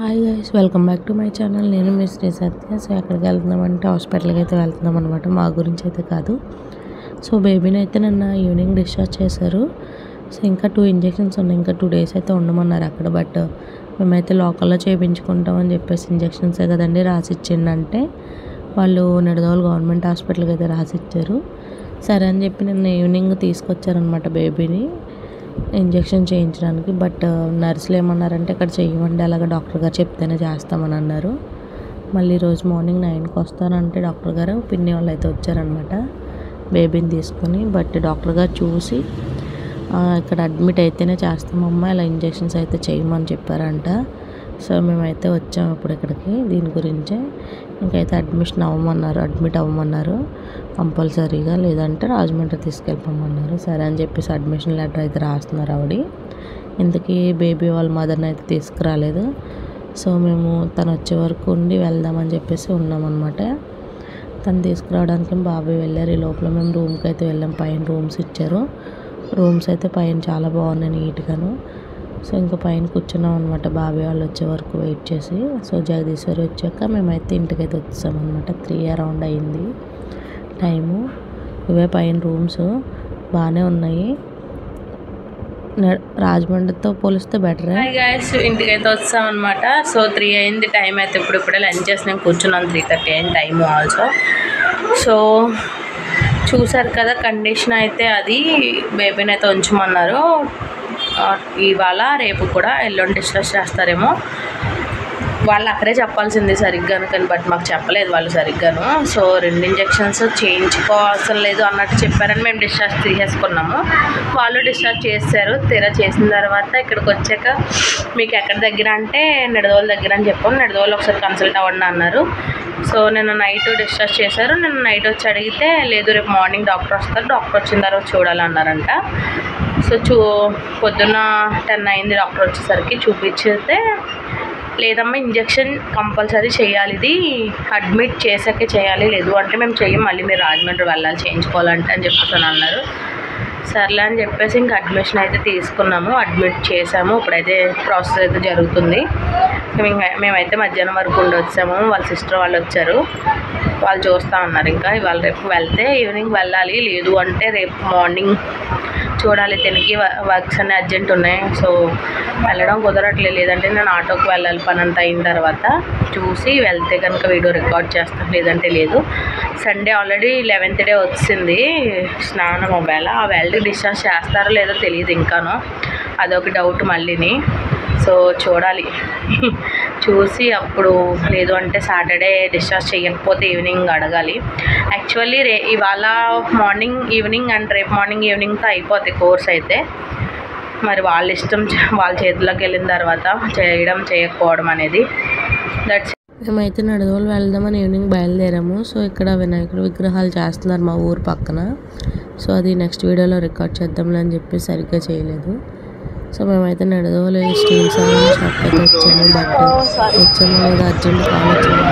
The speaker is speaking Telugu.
Hi guys, welcome back to my channel. నేను మీ శ్రీ సత్య. సో ఎక్కడికి వెళ్తున్నామంటే హాస్పిటల్కి అయితే వెళ్తున్నాం అనమాట. మా గురించి అయితే కాదు. సో బేబీని అయితే నిన్న ఈవినింగ్ డిశ్చార్జ్ చేశారు. సో ఇంకా 2 ఇంజెక్షన్స్ ఉన్నాయి. ఇంకా 2 days అయితే ఉండమన్నారు అక్కడ. బట్ మేమైతే లోకల్లో చేయించుకుంటామని చెప్పేసి ఇంజెక్షన్సే కదండి రాసిచ్చిండంటే వాళ్ళు నిడదవోలు గవర్నమెంట్ హాస్పిటల్కి అయితే రాసిచ్చారు. సరే అని చెప్పి నిన్న ఈవినింగ్ తీసుకొచ్చారనమాట బేబీని ఇంజెక్షన్ చేయించడానికి. బట్ నర్సులు ఏమన్నారంటే ఇక్కడ చేయమండి, అలాగే డాక్టర్ గారు చెప్తేనే చేస్తామని అన్నారు. మళ్ళీ ఈరోజు మార్నింగ్ 9కి వస్తానంటే డాక్టర్ గారు పిన్ని వాళ్ళు అయితే వచ్చారనమాట బేబీని తీసుకొని. బట్ డాక్టర్ గారు చూసి ఇక్కడ అడ్మిట్ అయితేనే చేస్తామమ్మా, ఇలా ఇంజెక్షన్స్ అయితే చేయమని చెప్పారంట. సో మేమైతే వచ్చాము ఇప్పుడు ఇక్కడికి దీని గురించే. ఇంకైతే అడ్మిట్ అవ్వమన్నారు కంపల్సరీగా, లేదంటే రాజమండ్రి తీసుకెళ్ళిపోమన్నారు. సరే అని చెప్పేసి అడ్మిషన్ లెటర్ అయితే రాస్తున్నారు ఆవిడ. ఇంతకీ బేబీ వాళ్ళ మదర్ని అయితే తీసుకురాలేదు. సో మేము తను వచ్చే వరకు ఉండి వెళ్దామని చెప్పేసి ఉన్నామన్నమాట. తను తీసుకురావడానికి బాబాయ్ వెళ్ళారు. ఈ లోపల మేము రూమ్కి అయితే వెళ్ళాం. పైన రూమ్స్ ఇచ్చారు. రూమ్స్ అయితే పైన చాలా బాగున్నాయి నీట్గాను. సో ఇంకా పైన కూర్చున్నాం అనమాట బాబాయ్ వాళ్ళు వచ్చే వరకు వెయిట్ చేసి. సో జగదీశ్వరి వచ్చాక మేమైతే ఇంటికైతే వచ్చామన్నమాట. 3 అరౌండ్ అయింది టైము. ఇవే పైన రూమ్స్ బాగానే ఉన్నాయి, రాజమండ్రితో పోలిస్తే బెటరే. గైస్ ఇంటికైతే వచ్చామన్నమాట. సో 3 అయింది టైం అయితే. ఇప్పుడే లంచ్ చేసి నేను కూర్చున్నాను. 3:30 అయింది టైము ఆల్సో. సో చూసారు కదా కండిషన్ అయితే. అది బేబీని అయితే ఉంచమన్నారు. ఇవాళ రేపు కూడా ఎల్లుండి డిశ్చార్జ్ చేస్తారేమో. వాళ్ళు అక్కడే చెప్పాల్సింది సరిగ్గాను, కానీ బట్ మాకు చెప్పలేదు వాళ్ళు సరిగ్గాను. సో 2 ఇంజెక్షన్స్ చేయించుకోవాల్సిన లేదు అన్నట్టు చెప్పారని మేము డిశ్చార్జ్ తీసేసుకున్నాము. వాళ్ళు డిశ్చార్జ్ చేశారు. చేసిన తర్వాత ఇక్కడికి వచ్చాక మీకు ఎక్కడ దగ్గర అంటే నిడదవోలు దగ్గర అని చెప్పాము. నిడదవోలు ఒకసారి కన్సల్ట్ అవ్వండి అన్నారు. సో నిన్న నైట్ డిశ్చార్జ్ చేశారు. నిన్న నైట్ వచ్చి అడిగితే లేదు రేపు మార్నింగ్ డాక్టర్ వస్తారు, డాక్టర్ వచ్చిన తర్వాత చూడాలన్నారంట. సో పొద్దున్న 10 అయింది డాక్టర్ వచ్చేసరికి. చూపించితే లేదమ్మా ఇంజెక్షన్ కంపల్సరీ చేయాలి, ఇది అడ్మిట్ చేసాకే చేయాలి, లేదు అంటే మేము చెయ్యం, మళ్ళీ మీరు రాజమండ్రి వెళ్ళాలి చేయించుకోవాలంటే అని చెప్పేసి అన్నారు. సర్లే అని చెప్పేసి ఇంకా అడ్మిషన్ అయితే తీసుకున్నాము, అడ్మిట్ చేసాము. ఇప్పుడైతే ప్రాసెస్ అయితే జరుగుతుంది. మేమైతే మధ్యాహ్నం వరకు ఉండొచ్చాము. వాళ్ళ సిస్టర్ వాళ్ళు వచ్చారు, వాళ్ళు చూస్తూ ఉన్నారు. ఇంకా ఇవాళ రేపు వెళ్తే ఈవినింగ్ వెళ్ళాలి, లేదు అంటే రేపు మార్నింగ్ చూడాలి. తినికి వర్క్స్ అన్నీ అర్జెంట్ ఉన్నాయి. సో వెళ్ళడం కుదరట్లేదు, లేదంటే నేను ఆటోకి వెళ్ళాలి. పని అంతా అయిన తర్వాత చూసి వెళ్తే కనుక వీడియో రికార్డ్ చేస్తాను, లేదంటే లేదు. సండే ఆల్రెడీ 11th డే వచ్చింది స్నానం ఒకవేళ. ఆ వేళ డిశ్చార్జ్ చేస్తారో లేదో తెలియదు ఇంకాను, అదొక డౌట్ మళ్ళీని. సో చూడాలి, చూసి అప్పుడు లేదు అంటే సాటర్డే డిశ్చార్జ్ చేయకపోతే ఈవినింగ్ అడగాలి. యాక్చువల్లీ ఇవాళ మార్నింగ్ ఈవినింగ్ అండ్ రేపు మార్నింగ్ ఈవినింగ్తో అయిపోతాయి కోర్స్ అయితే. మరి వాళ్ళ ఇష్టం, వాళ్ళ చేతిలోకి వెళ్ళిన తర్వాత చేయడం చేయకపోవడం అనేది. దట్స్. మేమైతే నిడదవోలు వెళ్దామని ఈవినింగ్ బయలుదేరాము. సో ఇక్కడ వినాయకుడి విగ్రహాలు చేస్తున్నారు మా ఊరు పక్కన. సో అది నెక్స్ట్ వీడియోలో రికార్డ్ చేద్దాంలే అని చెప్పి సరిగ్గా చేయలేదు. సో మేమైతే నిడదవోలు స్టీల్ సామాన్ షాప్ అయితే వచ్చాము. బట్ వచ్చాము లేదా అర్జెంట్ కాల్ వచ్చింది.